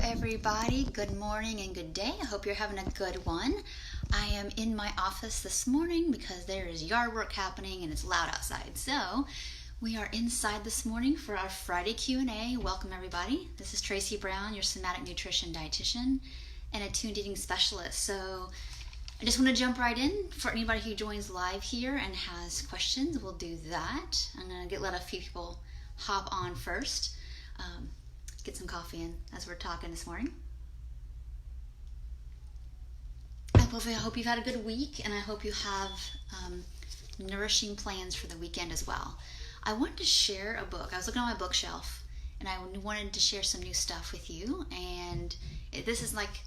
everybody. Good morning and good day. I hope you're having a good one. I am in my office this morning because there is yard work happening and it's loud outside. So we are inside this morning for our Friday Q&A. Welcome everybody. This is Tracy Brown, your somatic nutrition dietitian and a tuned eating specialist. So I just want to jump right in. For anybody who joins live here and has questions, we'll do that. I'm going to let a few people hop on first. Get some coffee in as we're talking this morning. I hope you've had a good week, and I hope you have nourishing plans for the weekend as well. I wanted to share a book. I was looking on my bookshelf, and I wanted to share some new stuff with you. And this is like,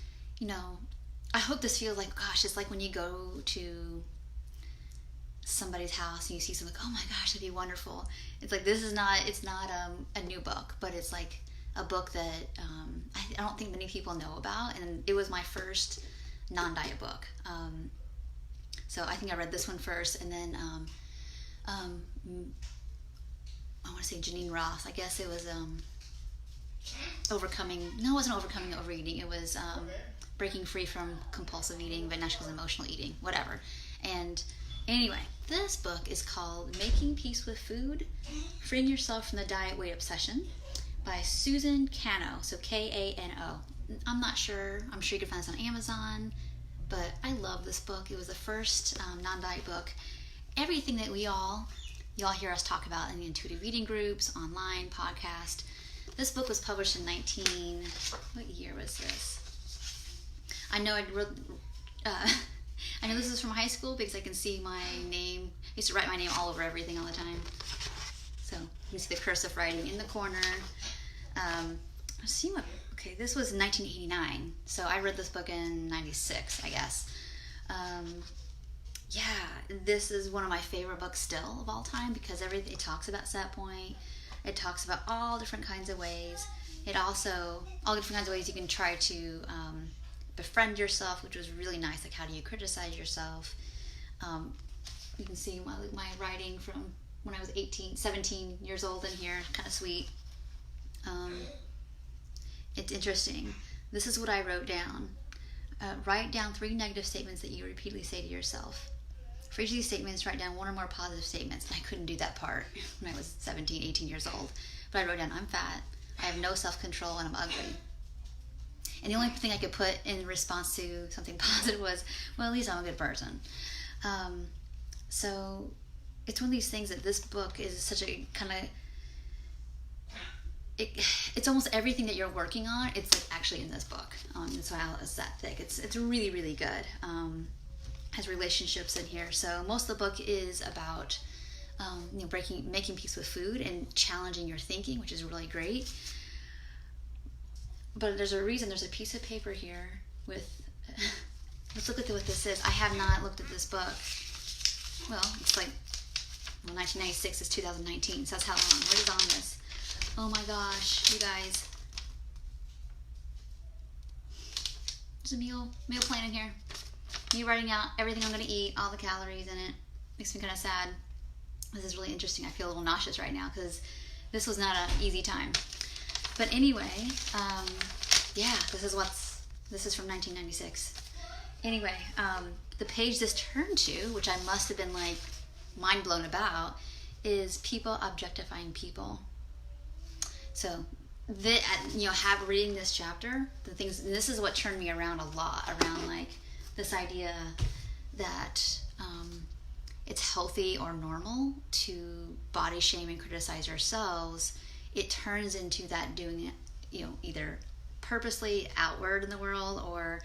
I hope this feels like, gosh, it's like when you go to somebody's house and you see something like, oh my gosh, that'd be wonderful. It's like, it's not a new book, but it's like a book that I don't think many people know about, and it was my first non-diet book. So I think I read this one first, and then I want to say Janine Roth. I guess it was it wasn't Overcoming Overeating. It was Breaking Free from Compulsive Eating, but now she was Emotional Eating, whatever. And anyway, this book is called Making Peace with Food, Freeing Yourself from the Diet Weight Obsession, by Susan Cano, so K-A-N-O. I'm not sure. I'm sure you can find this on Amazon, but I love this book. It was the first non-diet book. Everything that y'all hear us talk about in the intuitive eating groups, online, podcast. This book was published in what year was this? I know I know this is from high school because I can see my name. I used to write my name all over everything all the time. So you can see the cursive writing in the corner. This was 1989. So I read this book in 96, I guess. This is one of my favorite books still of all time because it talks about set point. It talks about all different kinds of ways. All different kinds of ways you can try to befriend yourself, which was really nice. Like, how do you criticize yourself? You can see my writing from when I was 17 years old in here, kind of sweet. It's interesting. This is what I wrote down. Write down 3 negative statements that you repeatedly say to yourself. For each of these statements, write down 1 or more positive statements. And I couldn't do that part when I was 17, 18 years old. But I wrote down, I'm fat, I have no self-control, and I'm ugly. And the only thing I could put in response to something positive was, well, at least I'm a good person. So it's one of these things that this book is such a kind of, it's almost everything that you're working on. It's like actually in this book. That's why it's that thick. It's really, really good. Has relationships in here. So most of the book is about making peace with food and challenging your thinking, which is really great. But there's a reason. There's a piece of paper here with. Let's look at what this is. I have not looked at this book. Well, it's like 1996 is 2019. So that's how long. What is on this? Oh my gosh, you guys. There's a meal plan in here. Me writing out everything I'm going to eat, all the calories in it. Makes me kind of sad. This is really interesting. I feel a little nauseous right now because this was not an easy time. But anyway, this is from 1996. Anyway, the page this turned to, which I must have been like mind blown about, is people objectifying people. So, reading this chapter, this is what turned me around a lot, around like this idea that it's healthy or normal to body shame and criticize ourselves. It turns into that doing it, either purposely outward in the world or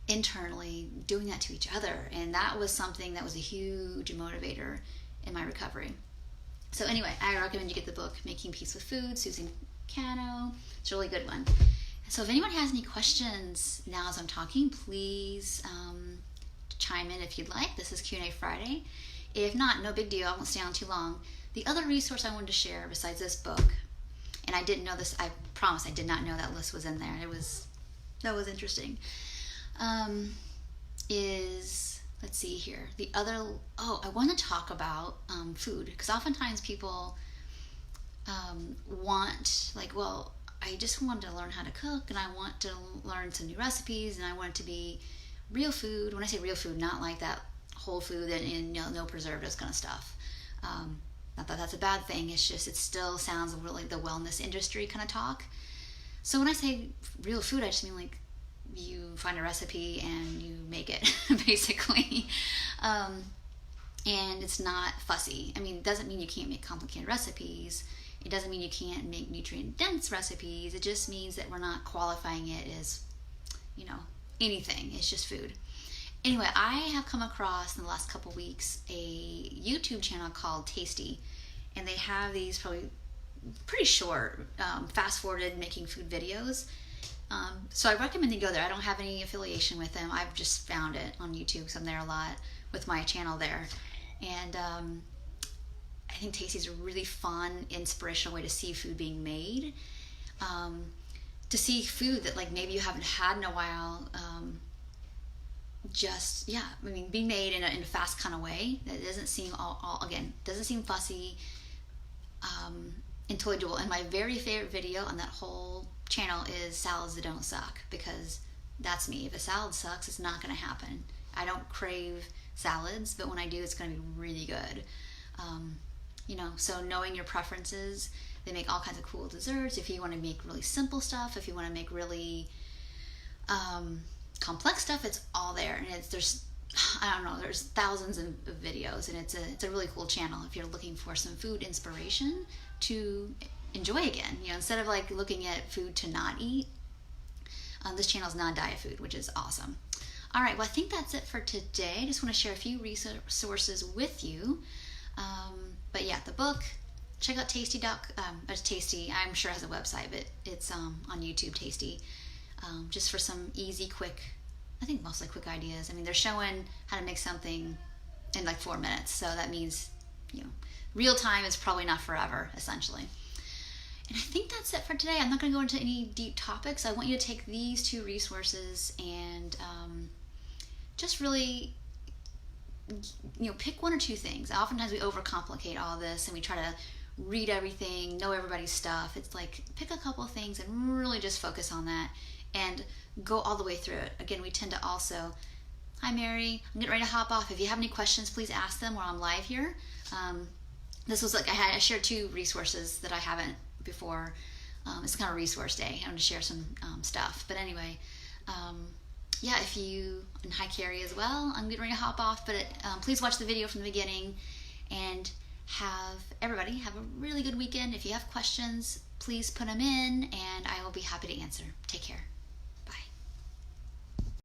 internally doing that to each other. And that was something that was a huge motivator in my recovery. So anyway, I recommend you get the book, Making Peace with Food, Susan Cano. It's a really good one. So if anyone has any questions now as I'm talking, please chime in if you'd like. This is Q&A Friday. If not, no big deal. I won't stay on too long. The other resource I wanted to share besides this book, and I didn't know this, I promise I did not know that list was in there. That was interesting. Let's see here. I want to talk about food, because oftentimes people want, like, well, I I just wanted to learn how to cook, and I want to learn some new recipes, and I want it to be real food. When I say real food, not like that whole food and no preservatives kind of stuff. Not that that's a bad thing. It's just it still sounds really the wellness industry kind of talk. So when I say real food, I just mean like you find a recipe and you make it basically, and it's not fussy. I mean, it doesn't mean you can't make complicated recipes. It doesn't mean you can't make nutrient-dense recipes. It just means that we're not qualifying it as, anything. It's just food. Anyway, I have come across in the last couple weeks a YouTube channel called Tasty, and they have these probably pretty short, fast-forwarded making food videos. So I recommend you go there. I don't have any affiliation with them. I've just found it on YouTube because I'm there a lot with my channel there. And I think Tasty's a really fun, inspirational way to see food being made. To see food that like maybe you haven't had in a while, being made in a fast kind of way that doesn't seem doesn't seem fussy, and totally doable. And my very favorite video on that whole channel is salads that don't suck, because that's me. If a salad sucks, it's not going to happen. I don't crave salads, but when I do, it's going to be really good. So knowing your preferences, they make all kinds of cool desserts. If you want to make really simple stuff, if you want to make really complex stuff, it's all there. And there's thousands of videos, and it's a really cool channel if you're looking for some food inspiration to enjoy again. Instead of like looking at food to not eat, this channel is non-diet food, which is awesome. All right, well, I think that's it for today. I just want to share a few resources with you. But yeah, the book, check out Tasty. Tasty, I'm sure has a website, but it's on YouTube, Tasty. Just for some easy, quick, I think mostly quick ideas. I mean, they're showing how to make something in like 4 minutes. So that means, real time is probably not forever, essentially. And I think that's it for today. I'm not going to go into any deep topics. I want you to take these 2 resources and just really, pick 1 or 2 things. Oftentimes we overcomplicate all this and we try to read everything, know everybody's stuff. It's like pick a couple of things and really just focus on that and go all the way through it. Again, we tend to also, hi Mary, I'm getting ready to hop off. If you have any questions, please ask them while I'm live here. This was like I shared 2 resources that I haven't before. It's kind of resource day. I'm going to share some stuff. But anyway, if you, and hi Carrie as well, I'm getting ready to hop off, but please watch the video from the beginning, and everybody have a really good weekend. If you have questions, please put them in, and I will be happy to answer. Take care. Bye.